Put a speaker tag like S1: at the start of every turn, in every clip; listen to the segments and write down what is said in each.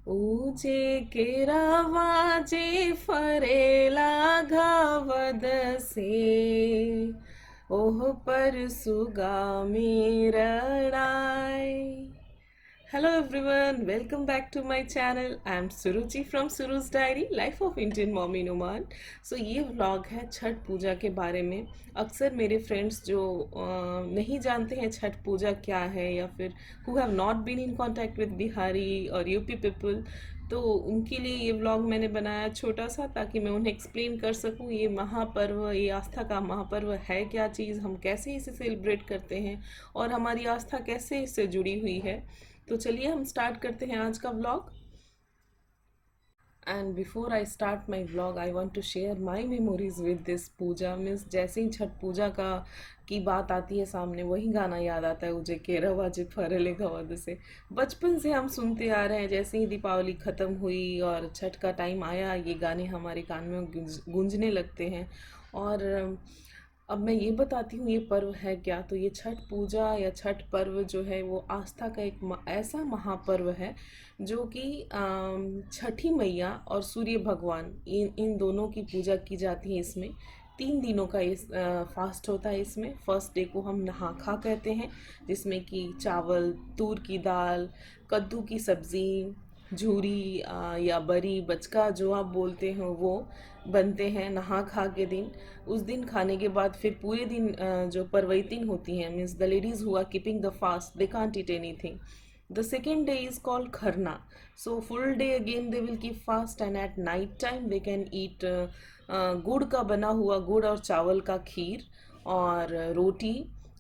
S1: ऊंचे केरावाचे फरेला घावद से ओह पर सुगामी रणाय. Hello everyone, welcome back to my channel. I am Suruchi from Suru's Diary, Life of Indian Mom in Oman. So ये vlog है छठ पूजा के बारे में. अक्सर मेरे फ्रेंड्स जो नहीं जानते हैं छठ पूजा क्या है या फिर who have not been in contact with Bihari और यूपी पीपल, तो उनके लिए ये व्लॉग मैंने बनाया छोटा सा ताकि मैं उन्हें एक्सप्लेन कर सकूं ये महापर्व, ये आस्था का महापर्व है क्या चीज़, हम कैसे इसे सेलिब्रेट करते हैं और हमारी आस्था कैसे इससे जुड़ी हुई है. तो चलिए हम स्टार्ट करते हैं आज का vlog. And before I start my vlog I want to share my memories with this puja. Means जैसे ही छठ पूजा का की बात आती है सामने वही गाना याद आता है, उजे केरवा जे फरले गवद से. बचपन से हम सुनते आ रहे हैं, जैसे ही दीपावली ख़त्म हुई और छठ का टाइम आया ये गाने हमारे कान में गूंजने लगते हैं. और अब मैं ये बताती हूँ ये पर्व है क्या. तो ये छठ पूजा या छठ पर्व जो है वो आस्था का एक ऐसा महापर्व है जो कि छठी मैया और सूर्य भगवान इन इन दोनों की पूजा की जाती है. इसमें 3 दिनों का इस फास्ट होता है. इसमें फर्स्ट डे को हम नहा खा कहते हैं, जिसमें कि चावल, तूर की दाल, कद्दू की सब्ज़ी, झूरी या बरी बचका जो आप बोलते हो वो बनते हैं नहा खा के दिन. उस दिन खाने के बाद फिर पूरे दिन जो परवैतिन होती हैं, means the ladies who are keeping the fast, they can't eat anything. The second day is called Kharna. So full day again they will keep fast, and at night time they can eat गुड़ का बना हुआ, गुड़ और चावल का खीर और रोटी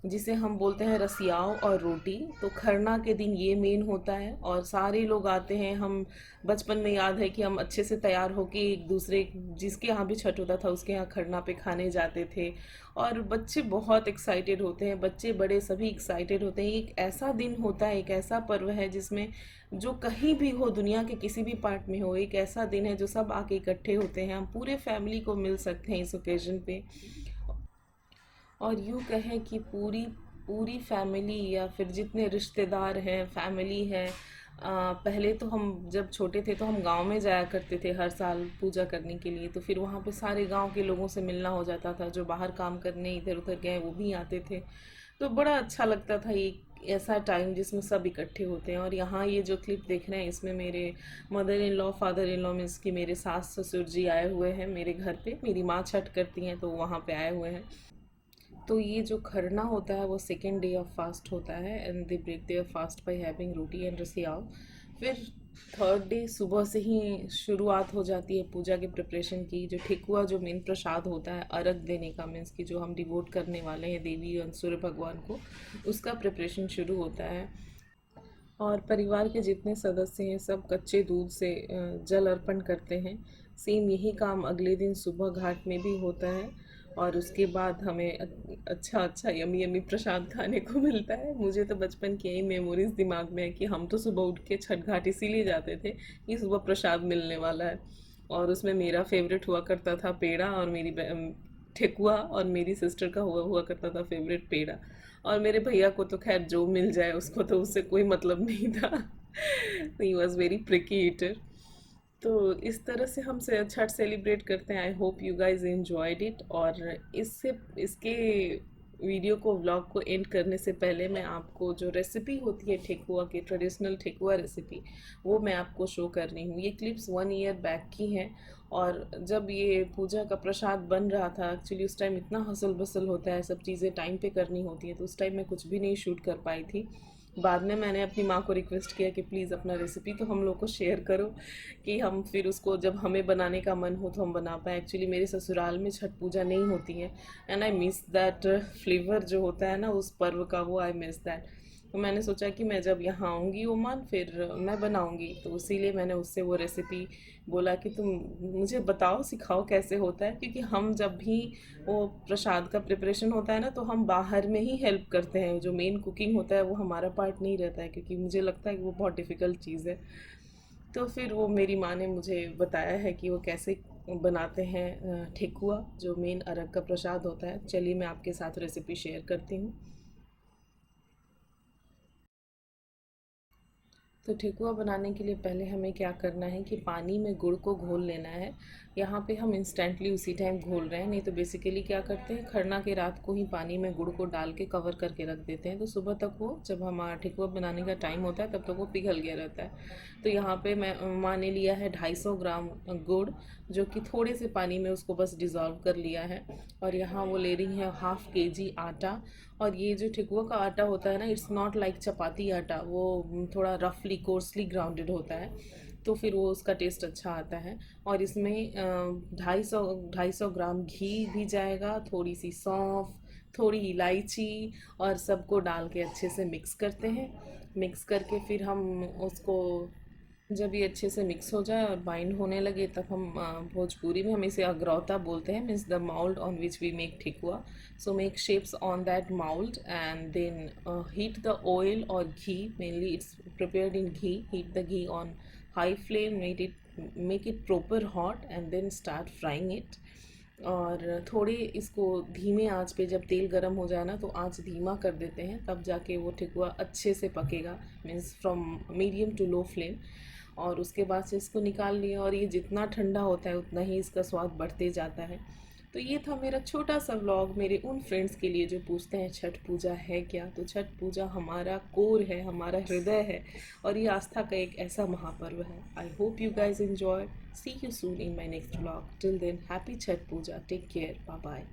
S1: जिसे हम बोलते हैं रसियाव और रोटी. तो खरना के दिन ये मेन होता है और सारे लोग आते हैं. हम बचपन में याद है कि हम अच्छे से तैयार होके एक दूसरे जिसके यहाँ भी छठ होता था उसके यहाँ खरना पे खाने जाते थे. और बच्चे बहुत एक्साइटेड होते हैं, बच्चे बड़े सभी एक्साइटेड होते हैं. एक ऐसा दिन होता है, एक ऐसा पर्व है जिसमें जो कहीं भी हो, दुनिया के किसी भी पार्ट में हो, एक ऐसा दिन है जो सब आके इकट्ठे होते हैं. हम पूरे फैमिली को मिल सकते हैं इस ओकेजन पे. और यूँ कहें कि पूरी पूरी फैमिली या फिर जितने रिश्तेदार हैं, फैमिली है. पहले तो हम जब छोटे थे तो हम गांव में जाया करते थे हर साल पूजा करने के लिए. तो फिर वहाँ पे सारे गांव के लोगों से मिलना हो जाता था. जो बाहर काम करने इधर उधर गए वो भी आते थे. तो बड़ा अच्छा लगता था ये ऐसा टाइम जिसमें सब इकट्ठे होते हैं. और यहाँ ये जो क्लिप देख रहे हैं इसमें मेरे mother in law, father in law, means कि मेरे सास ससुर जी आए हुए हैं मेरे घर पे. मेरी माँ छठ करती हैं तो वहाँ पे आए हुए हैं. तो ये जो खरना होता है वो सेकेंड डे ऑफ फास्ट होता है and they break their fast by having roti and rasiyav. फिर थर्ड डे सुबह से ही शुरुआत हो जाती है पूजा के प्रिपरेशन की. जो ठेकुआ जो मेन प्रसाद होता है अर्घ देने का, मीन्स कि जो हम डिवोट करने वाले हैं देवी और सूर्य भगवान को, उसका प्रिपरेशन शुरू होता है. और परिवार के जितने सदस्य हैं सब कच्चे दूध से जल अर्पण करते हैं. सेम यही काम अगले दिन सुबह घाट में भी होता है. और उसके बाद हमें अच्छा अच्छा यमी यमी प्रसाद खाने को मिलता है. मुझे तो बचपन की यही मेमोरीज दिमाग में है कि हम तो सुबह उठ के छठ घाट इसीलिए जाते थे कि सुबह प्रसाद मिलने वाला है. और उसमें मेरा फेवरेट हुआ करता था पेड़ा, और मेरी ठेकुआ, और मेरी सिस्टर का हुआ हुआ करता था फेवरेट पेड़ा. और मेरे भैया को तो खैर जो मिल जाए उसको तो उससे कोई मतलब नहीं था. He was very picky eater. तो इस तरह से हम से छठ सेलिब्रेट करते हैं. आई hope you guys enjoyed it. और इससे इसके वीडियो को, व्लॉग को एंड करने से पहले मैं आपको जो रेसिपी होती है ठेकुआ की, ट्रेडिशनल ठेकुआ रेसिपी, वो मैं आपको शो कर रही हूँ. ये क्लिप्स 1 ईयर बैक की हैं. और जब ये पूजा का प्रसाद बन रहा था, एक्चुअली उस टाइम इतना हसल बसल होता है, सब चीज़ें टाइम पे करनी होती हैं, तो उस टाइम मैं कुछ भी नहीं शूट कर पाई थी. बाद में मैंने अपनी माँ को रिक्वेस्ट किया कि प्लीज़ अपना रेसिपी तो हम लोग को शेयर करो कि हम फिर उसको जब हमें बनाने का मन हो तो हम बना पाएँ. एक्चुअली मेरे ससुराल में छठ पूजा नहीं होती है and I miss that flavour जो होता है ना उस पर्व का, वो आई मिस दैट. तो मैंने सोचा कि मैं जब यहाँ आऊँगी ओमान फिर मैं बनाऊँगी. तो इसीलिए मैंने उससे वो रेसिपी बोला कि तुम मुझे बताओ, सिखाओ कैसे होता है. क्योंकि हम जब भी वो प्रसाद का प्रिपरेशन होता है ना तो हम बाहर में ही हेल्प करते हैं. जो मेन कुकिंग होता है वो हमारा पार्ट नहीं रहता है, क्योंकि मुझे लगता है कि वो बहुत डिफ़िकल्ट चीज़ है. तो फिर वो मेरी माँ ने मुझे बताया है कि वो कैसे बनाते हैं ठेकुआ, जो मेन अरग का प्रसाद होता है. चलिए मैं आपके साथ रेसिपी शेयर करती हूँ. तो ठेकुआ बनाने के लिए पहले हमें क्या करना है कि पानी में गुड़ को घोल लेना है। यहाँ पे हम इंस्टेंटली उसी टाइम घोल रहे हैं, नहीं तो बेसिकली क्या करते हैं, खरना के रात को ही पानी में गुड़ को डाल के कवर करके रख देते हैं, तो सुबह तक वो, जब हमारा ठेकुआ बनाने का टाइम होता है तब तक वो पिघल गया रहता है। तो यहाँ पे मैं माँ ने लिया है 250 ग्राम गुड़, जो कि थोड़े से पानी में उसको बस डिज़ोल्व कर लिया है। और यहाँ वो ले रही है हाफ़ केजी आटा। और ये जो ठेकुआ का आटा होता है ना, इट्स नॉट लाइक चपाती आटा, वो थोड़ा रफली कोर्सली ग्राउंडेड होता है, तो फिर वो उसका टेस्ट अच्छा आता है। और इसमें 250 ग्राम घी भी जाएगा, थोड़ी सी सौंफ, थोड़ी इलायची, और सबको डाल के अच्छे से मिक्स करते हैं। मिक्स करके फिर हम उसको, जब ये अच्छे से मिक्स हो जाए और बाइंड होने लगे, तब हम भोजपुरी में हम इसे अगरौता बोलते हैं, means the mould on which we make thekua. So make shapes on that mould and then heat the oil और ghee, mainly it's prepared in ghee, heat the ghee on high flame, make it proper hot and then start frying it. और थोड़ी इसको धीमे आंच पे, जब तेल गर्म हो जाए ना तो आंच धीमा कर देते हैं, तब जाके वो ठेकुआ अच्छे से पकेगा, means from medium to low flame. और उसके बाद से इसको निकाल लिया, और ये जितना ठंडा होता है उतना ही इसका स्वाद बढ़ते जाता है। तो ये था मेरा छोटा सा व्लॉग मेरे उन फ्रेंड्स के लिए जो पूछते हैं छठ पूजा है क्या। तो छठ पूजा हमारा कोर है, हमारा हृदय है, और ये आस्था का एक ऐसा महापर्व है। I hope you guys enjoy. See you soon in my next vlog. Till then happy Chhath puja, take care, bye bye.